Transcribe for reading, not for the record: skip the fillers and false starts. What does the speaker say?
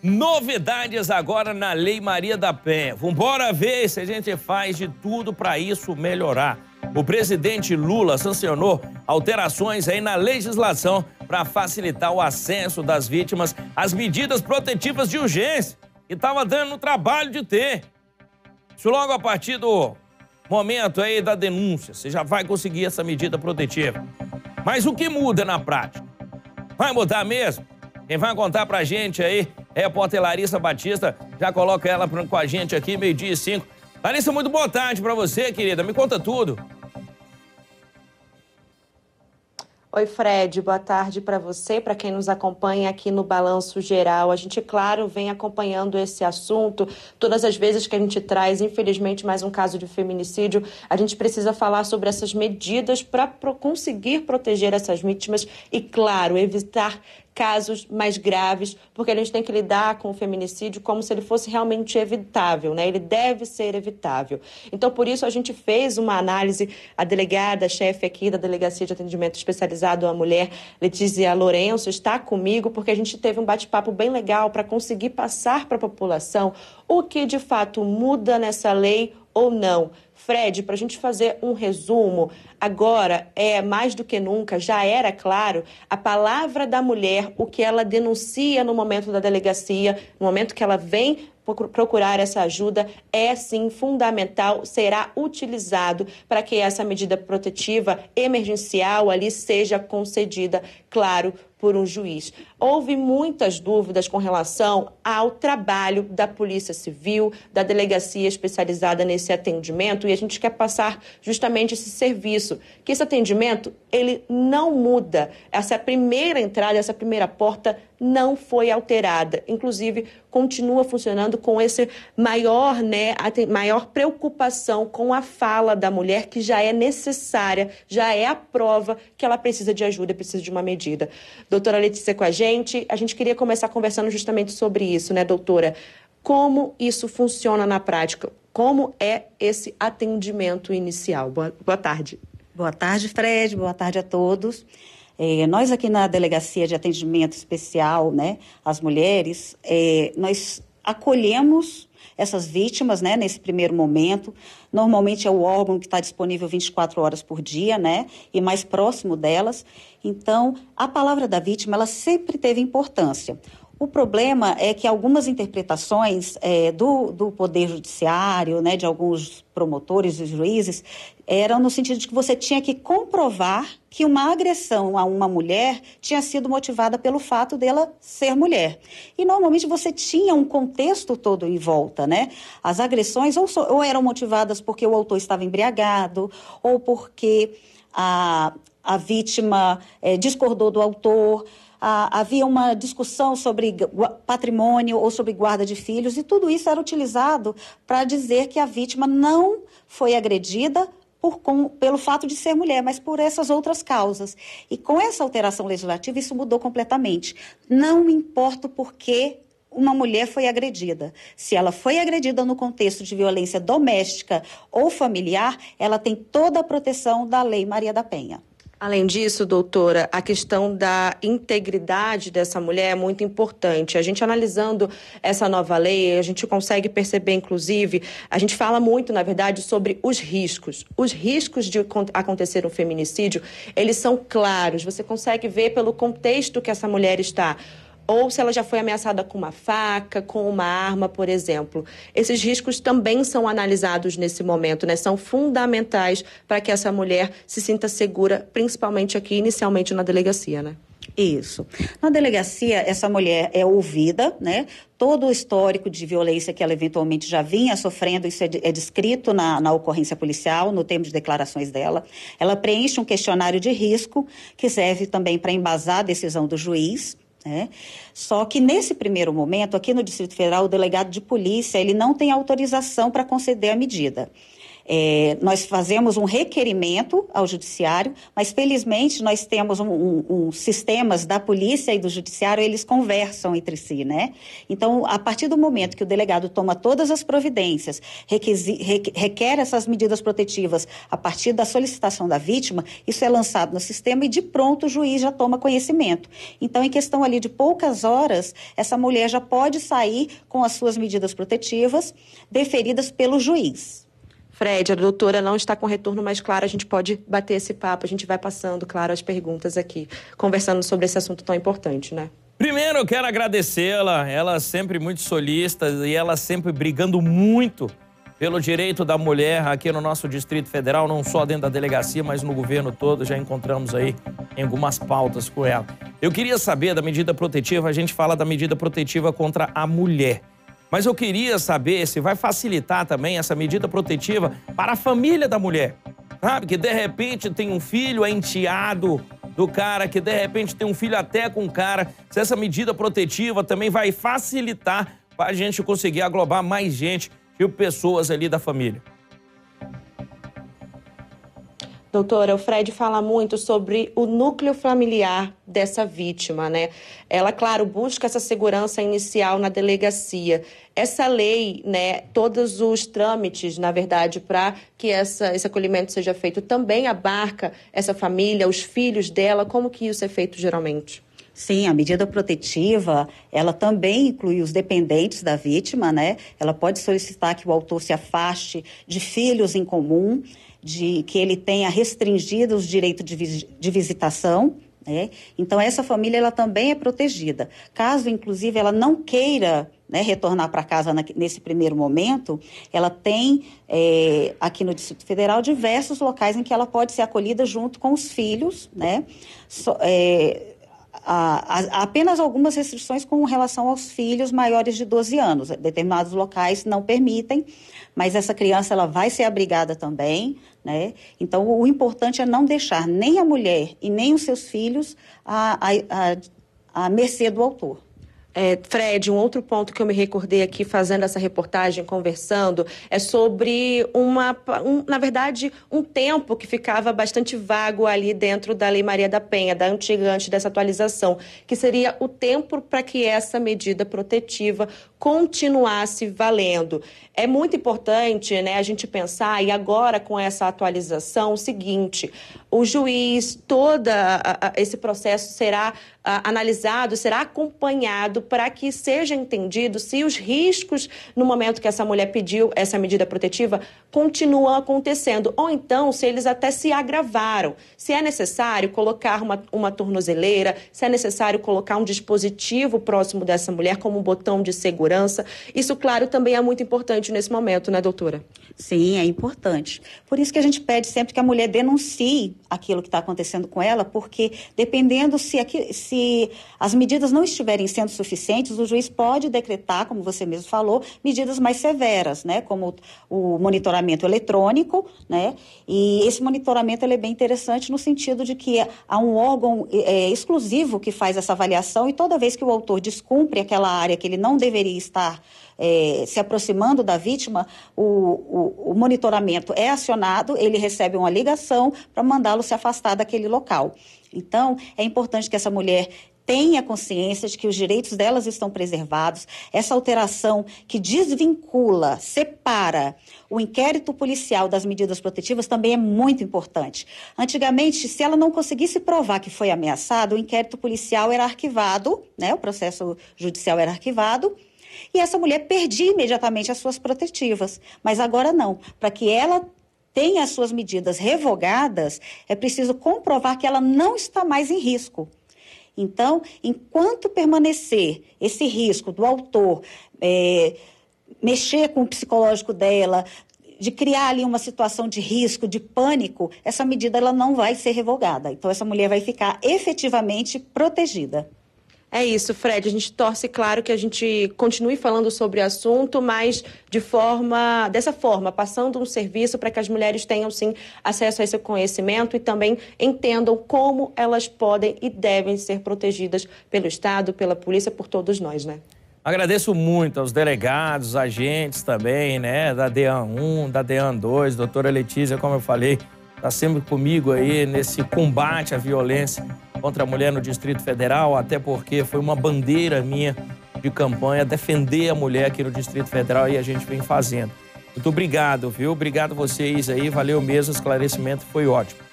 Novidades agora na Lei Maria da Penha. Vambora ver se a gente faz de tudo para isso melhorar. O presidente Lula sancionou alterações aí na legislação para facilitar o acesso das vítimas às medidas protetivas de urgência, que estava dando trabalho de ter. Isso logo a partir do momento aí da denúncia, você já vai conseguir essa medida protetiva. Mas o que muda na prática? Vai mudar mesmo? Quem vai contar pra gente aí é a repórter Larissa Batista. Já coloca ela com a gente aqui, 12:05. Larissa, muito boa tarde pra você, querida. Me conta tudo. Oi, Fred. Boa tarde para você, para quem nos acompanha aqui no Balanço Geral. A gente, claro, vem acompanhando esse assunto. Todas as vezes que a gente traz, infelizmente, mais um caso de feminicídio, a gente precisa falar sobre essas medidas para conseguir proteger essas vítimas e, claro, evitar casos mais graves, porque a gente tem que lidar com o feminicídio como se ele fosse realmente evitável, né? Ele deve ser evitável. Então, por isso, a gente fez uma análise, a delegada, chefe aqui da Delegacia de Atendimento Especializado à Mulher, Letícia Lourenço, está comigo, porque a gente teve um bate-papo bem legal para conseguir passar para a população o que, de fato, muda nessa lei ou não. Fred, para a gente fazer um resumo, agora, mais do que nunca, já era claro, a palavra da mulher, o que ela denuncia no momento da delegacia, no momento que ela vem procurar essa ajuda, é sim fundamental, será utilizado para que essa medida protetiva emergencial ali seja concedida, claro, por um juiz. Houve muitas dúvidas com relação ao trabalho da Polícia Civil, da delegacia especializada nesse atendimento, e a gente quer passar justamente esse serviço, que esse atendimento, ele não muda. Essa primeira entrada, essa primeira porta não foi alterada. Inclusive, continua funcionando com esse maior preocupação com a fala da mulher, que já é necessária, já é a prova que ela precisa de ajuda, precisa de uma medida. Doutora Letícia com a gente queria começar conversando justamente sobre isso, né, doutora? Como isso funciona na prática? Como é esse atendimento inicial? Boa tarde. Boa tarde, Fred. Boa tarde a todos. Nós aqui na Delegacia de Atendimento Especial, né, às mulheres, nós acolhemos essas vítimas, né, nesse primeiro momento. Normalmente é o órgão que está disponível 24 horas por dia, né, e mais próximo delas. Então, a palavra da vítima, ela sempre teve importância. O problema é que algumas interpretações do Poder Judiciário, né, de alguns promotores e juízes, eram no sentido de que você tinha que comprovar que uma agressão a uma mulher tinha sido motivada pelo fato dela ser mulher. E normalmente você tinha um contexto todo em volta, né? As agressões ou eram motivadas porque o autor estava embriagado, ou porque a vítima discordou do autor. Havia uma discussão sobre patrimônio ou sobre guarda de filhos, e tudo isso era utilizado para dizer que a vítima não foi agredida pelo fato de ser mulher, mas por essas outras causas. E com essa alteração legislativa, isso mudou completamente. Não importa o porquê uma mulher foi agredida. Se ela foi agredida no contexto de violência doméstica ou familiar, ela tem toda a proteção da Lei Maria da Penha. Além disso, doutora, a questão da integridade dessa mulher é muito importante. A gente analisando essa nova lei, a gente consegue perceber, inclusive, a gente fala muito, na verdade, sobre os riscos. Os riscos de acontecer um feminicídio, eles são claros. Você consegue ver pelo contexto que essa mulher está. Ou se ela já foi ameaçada com uma faca, com uma arma, por exemplo. Esses riscos também são analisados nesse momento, né? São fundamentais para que essa mulher se sinta segura, principalmente aqui, inicialmente, na delegacia, né? Isso. Na delegacia, essa mulher é ouvida, né? Todo o histórico de violência que ela eventualmente já vinha sofrendo, isso é descrito na ocorrência policial, no termo de declarações dela. Ela preenche um questionário de risco, que serve também para embasar a decisão do juiz. Só que nesse primeiro momento, aqui no Distrito Federal, o delegado de polícia, ele não tem autorização para conceder a medida. Nós fazemos um requerimento ao judiciário, mas felizmente nós temos sistemas da polícia e do judiciário, eles conversam entre si, né? Então, a partir do momento que o delegado toma todas as providências, requer essas medidas protetivas a partir da solicitação da vítima, isso é lançado no sistema e de pronto o juiz já toma conhecimento. Então, em questão ali de poucas horas, essa mulher já pode sair com as suas medidas protetivas deferidas pelo juiz. Fred, a doutora não está com retorno, mas, claro, a gente pode bater esse papo, a gente vai passando, claro, as perguntas aqui, conversando sobre esse assunto tão importante, né? Primeiro, eu quero agradecê-la, ela sempre muito solista e ela sempre brigando muito pelo direito da mulher aqui no nosso Distrito Federal, não só dentro da delegacia, mas no governo todo, já encontramos aí em algumas pautas com ela. Eu queria saber da medida protetiva, a gente fala da medida protetiva contra a mulher. Mas eu queria saber se vai facilitar também essa medida protetiva para a família da mulher. Sabe, que de repente tem um filho, é enteado do cara, que de repente tem um filho até com o cara. Se essa medida protetiva também vai facilitar para a gente conseguir aglobar mais gente e pessoas ali da família. Doutora, o Fred fala muito sobre o núcleo familiar dessa vítima, né? Ela, claro, busca essa segurança inicial na delegacia. Essa lei, né, todos os trâmites, na verdade, para que esse acolhimento seja feito, também abarca essa família, os filhos dela. Como que isso é feito geralmente? Sim, a medida protetiva, ela também inclui os dependentes da vítima, né? Ela pode solicitar que o autor se afaste de filhos em comum, de que ele tenha restringido os direitos de visitação, né? Então, essa família, ela também é protegida. Caso, inclusive, ela não queira, né, retornar para casa nesse primeiro momento, ela tem, aqui no Distrito Federal, diversos locais em que ela pode ser acolhida junto com os filhos, né? Há apenas algumas restrições com relação aos filhos maiores de 12 anos. Determinados locais não permitem, mas essa criança ela vai ser abrigada também, né? Então, o importante é não deixar nem a mulher e nem os seus filhos à mercê do autor. Fred, um outro ponto que eu me recordei aqui fazendo essa reportagem, conversando, é sobre na verdade, um tempo que ficava bastante vago ali dentro da Lei Maria da Penha, da antiga, antes dessa atualização, que seria o tempo para que essa medida protetiva continuasse valendo. É muito importante, né, a gente pensar, e agora com essa atualização, o seguinte: o juiz, esse processo será analisado, será acompanhado para que seja entendido se os riscos, no momento que essa mulher pediu essa medida protetiva, continuam acontecendo, ou então se eles até se agravaram. Se é necessário colocar uma tornozeleira, se é necessário colocar um dispositivo próximo dessa mulher, como um botão de segurança. Isso, claro, também é muito importante nesse momento, né, doutora? Sim, é importante. Por isso que a gente pede sempre que a mulher denuncie aquilo que está acontecendo com ela, porque dependendo se as medidas não estiverem sendo suficientes, o juiz pode decretar, como você mesmo falou, medidas mais severas, né, como o monitoramento eletrônico, né, e esse monitoramento ele é bem interessante no sentido de que há um órgão exclusivo que faz essa avaliação, e toda vez que o autor descumpre aquela área que ele não deveria estar se aproximando da vítima, o monitoramento é acionado, ele recebe uma ligação para mandá-lo se afastar daquele local. Então, é importante que essa mulher tenha consciência de que os direitos delas estão preservados. Essa alteração que desvincula, separa o inquérito policial das medidas protetivas também é muito importante. Antigamente, se ela não conseguisse provar que foi ameaçada, o inquérito policial era arquivado, né? O processo judicial era arquivado, e essa mulher perdia imediatamente as suas protetivas. Mas agora não. Para que ela tenha as suas medidas revogadas, é preciso comprovar que ela não está mais em risco. Então, enquanto permanecer esse risco do autor mexer com o psicológico dela, de criar ali uma situação de risco, de pânico, essa medida ela não vai ser revogada. Então, essa mulher vai ficar efetivamente protegida. É isso, Fred. A gente torce, claro, que a gente continue falando sobre o assunto, mas dessa forma, passando um serviço para que as mulheres tenham, sim, acesso a esse conhecimento e também entendam como elas podem e devem ser protegidas pelo Estado, pela polícia, por todos nós, né? Agradeço muito aos delegados, agentes também, né, da DEAN 1, da DEAN 2, doutora Letícia, como eu falei, está sempre comigo aí nesse combate à violência contra a mulher no Distrito Federal, até porque foi uma bandeira minha de campanha defender a mulher aqui no Distrito Federal e a gente vem fazendo. Muito obrigado, viu? Obrigado a vocês aí, valeu mesmo, o esclarecimento foi ótimo.